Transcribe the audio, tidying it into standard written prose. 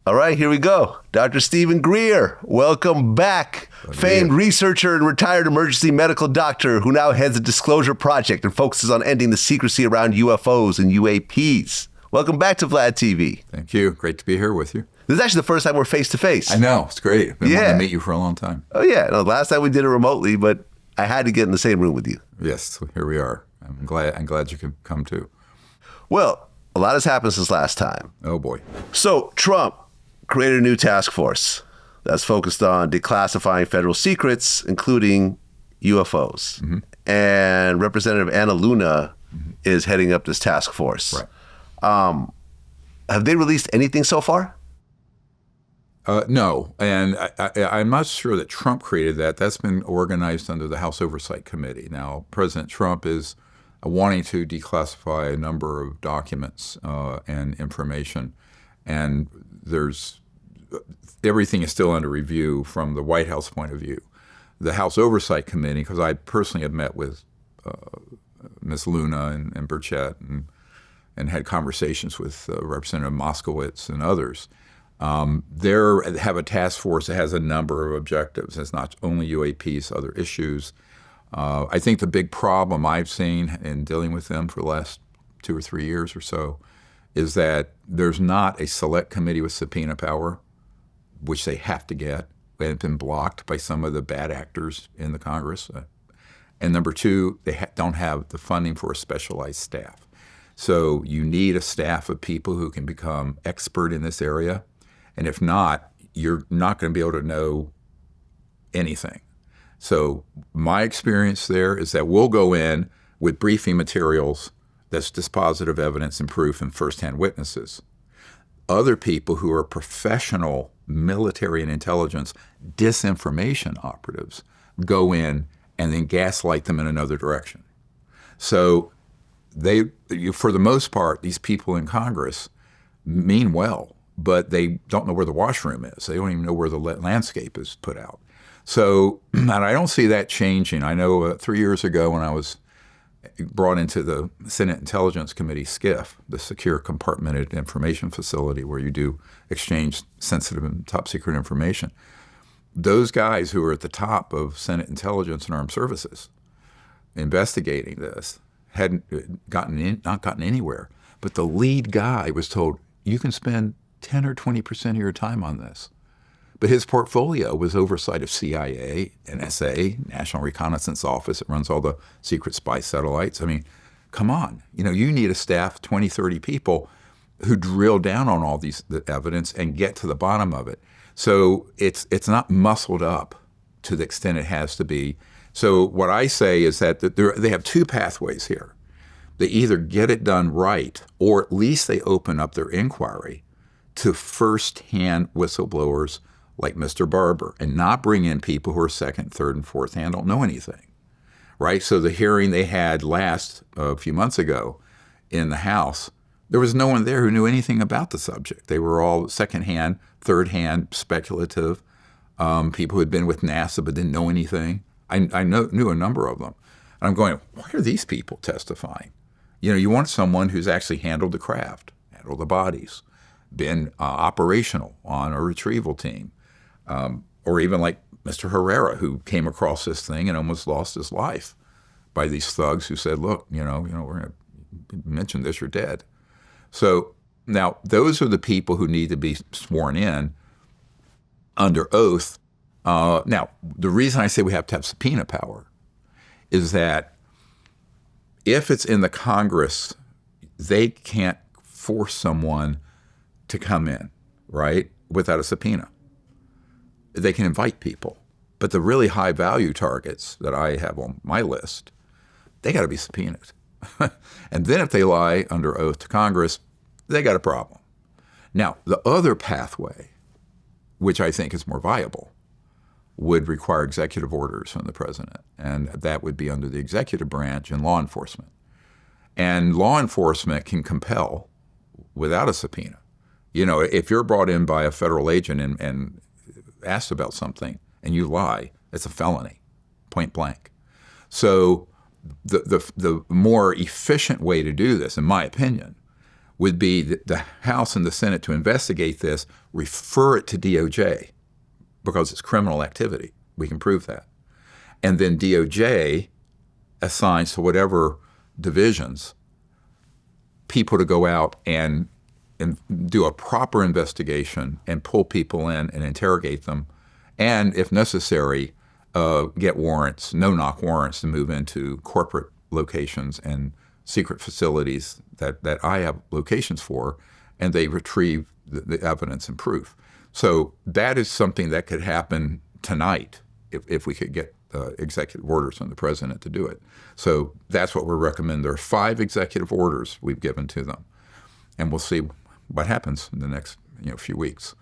All right, here we go. Dr. Stephen Greer, welcome back. Famed researcher and retired emergency medical doctor who now heads a disclosure project and focuses on ending the secrecy around UFOs and UAPs. Welcome back to Vlad TV. Thank you. Great to be here with you. This is actually the first time we're face-to-face. I know. It's great. I've been wanting to meet you for a long time. Oh, yeah. No, last time we did it remotely, but I had to get in the same room with you. Yes, so here we are. I'm glad you could come too. Well, a lot has happened since last time. Oh, boy. So Trump created a new task force that's focused on declassifying federal secrets, including UFOs. Mm-hmm. And Representative Anna Luna is heading up this task force. Right. Have they released anything so far? No, and I'm not sure that Trump created that. That's been organized under the House Oversight Committee. Now, President Trump is wanting to declassify a number of documents and information, and everything is still under review from the White House point of view. The House Oversight Committee, because I personally have met with Ms. Luna and Burchett and had conversations with Representative Moskowitz and others. They have a task force that has a number of objectives. It's not only UAPs, other issues. I think the big problem I've seen in dealing with them for the last 2 or 3 years or so is that there's not a select committee with subpoena power, which they have to get. They've been blocked by some of the bad actors in the Congress. And number two, they don't have the funding for a specialized staff. So you need a staff of people who can become expert in this area. And if not, you're not going to be able to know anything. So my experience there is that we'll go in with briefing materials that's dispositive evidence and proof and firsthand witnesses. Other people who are professional military and intelligence disinformation operatives go in and then gaslight them in another direction. So for the most part, these people in Congress mean well, but they don't know where the washroom is. They don't even know where the landscape is put out. So, and I don't see that changing. I know 3 years ago when I was brought into the Senate Intelligence Committee SCIF, the Secure Compartmented Information Facility where you do exchange sensitive and top secret information, those guys who are at the top of Senate Intelligence and Armed Services investigating this hadn't not gotten anywhere. But the lead guy was told, you can spend 10 or 20% of your time on this. But his portfolio was oversight of CIA, NSA, National Reconnaissance Office. It runs all the secret spy satellites. I mean, come on. You need a staff, 20, 30 people who drill down on all the evidence and get to the bottom of it. So it's not muscled up to the extent it has to be. So what I say is that they have two pathways here. They either get it done right, or at least they open up their inquiry to first-hand whistleblowers like Mr. Barber, and not bring in people who are second, third, and fourth hand, don't know anything, right? So the hearing they had a few months ago in the House, there was no one there who knew anything about the subject. They were all second-hand, third-hand, speculative, people who had been with NASA but didn't know anything. I knew a number of them. And I'm going, why are these people testifying? You want someone who's actually handled the craft, handled the bodies, been operational on a retrieval team, or even like Mr. Herrera, who came across this thing and almost lost his life by these thugs who said, look, we're going to mention this, you're dead. So now those are the people who need to be sworn in under oath. Now, the reason I say we have to have subpoena power is that if it's in the Congress, they can't force someone to come in, right, without a subpoena. They can invite people. But the really high value targets that I have on my list, they got to be subpoenaed. And then if they lie under oath to Congress, they got a problem. Now, the other pathway, which I think is more viable, would require executive orders from the president. And that would be under the executive branch and law enforcement. And law enforcement can compel without a subpoena. If you're brought in by a federal agent and asked about something and you lie, it's a felony, point blank. So the more efficient way to do this, in my opinion, would be the House and the Senate to investigate this, refer it to DOJ because it's criminal activity. We can prove that. And then DOJ assigns to whatever divisions people to go out and do a proper investigation and pull people in and interrogate them, and if necessary, get warrants, no-knock warrants to move into corporate locations and secret facilities that I have locations for, and they retrieve the evidence and proof. So that is something that could happen tonight if we could get executive orders from the president to do it. So that's what we recommend. There are 5 executive orders we've given to them, and we'll see what happens in the next few weeks.